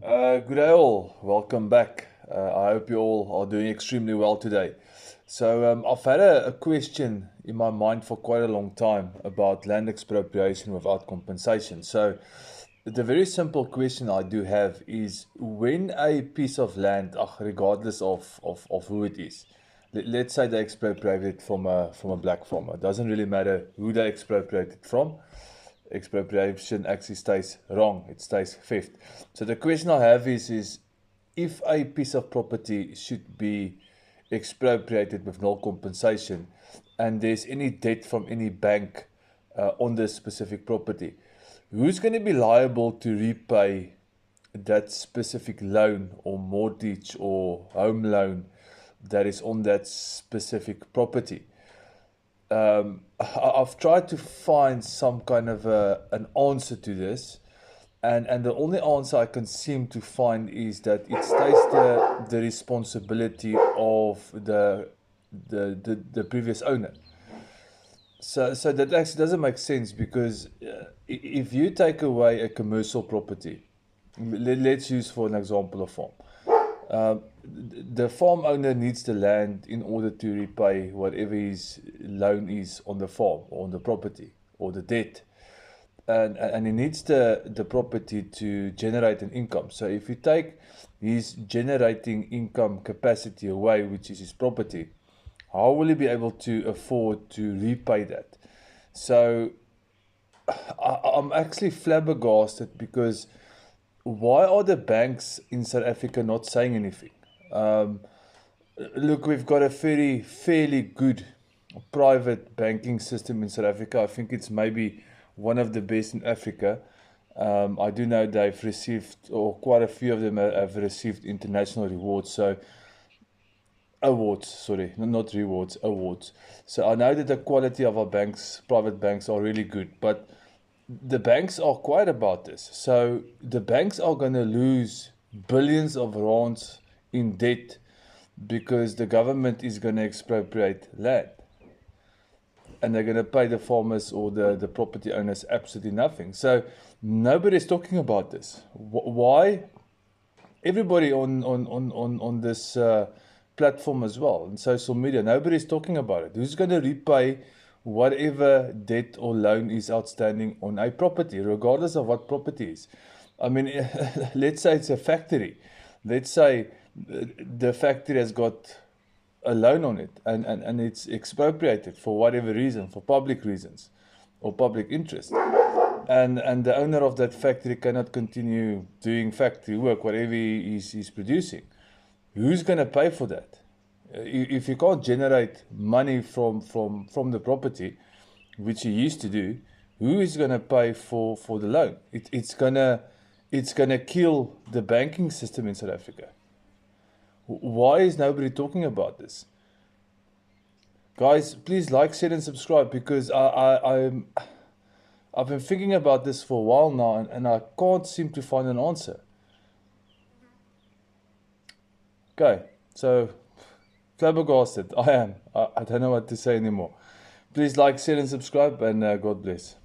Good day all, welcome back. I hope you all are doing extremely well today. I've had a question in my mind for quite a long time about land expropriation without compensation. The very simple question I do have is when a piece of land, regardless of who it is, let's say they expropriate it from a black farmer, it doesn't really matter who they expropriate it from. Expropriation actually stays wrong, it stays theft. So the question I have is if a piece of property should be expropriated with no compensation and there's any debt from any bank on this specific property, who's going to be liable to repay that specific loan or mortgage or home loan that is on that specific property? I've tried to find some kind of an answer to this, and the only answer I can seem to find is that it states the responsibility of the previous owner. So that actually doesn't make sense because if you take away a commercial property, let's use for an example a farm. The farm owner needs the land in order to repay whatever his loan is on the farm or on the property or the debt. And he needs the property to generate an income. So if you take his generating income capacity away, which is his property, how will he be able to afford to repay that? So I'm actually flabbergasted because why are the banks in South Africa not saying anything? Um, Look, we've got a fairly good private banking system in South Africa. I think it's maybe one of the best in Africa. I do know they've received, or quite a few of them have received international rewards. So awards, sorry, not rewards, awards. So I know that the quality of our banks, private banks, are really good, but the banks are quiet about this. So the banks are going to lose billions of rands in debt because the government is going to expropriate land and they're going to pay the farmers or the property owners absolutely nothing. So nobody's talking about this. Why? Everybody on this platform as well, on social media, nobody's talking about it. Who's going to repay whatever debt or loan is outstanding on a property, regardless of what property is? I mean, let's say it's a factory. Let's say the factory has got a loan on it and it's expropriated for whatever reason, for public reasons or public interest. And the owner of that factory cannot continue doing factory work, whatever he's producing. Who's going to pay for that? If you can't generate money from the property, which you used to do, who is going to pay for the loan? It's gonna kill the banking system in South Africa. Why is nobody talking about this? Guys, please like, share, and subscribe because I've been thinking about this for a while now and I can't seem to find an answer. Okay, so flabbergasted. I am. I don't know what to say anymore. Please like, share, and subscribe, and God bless.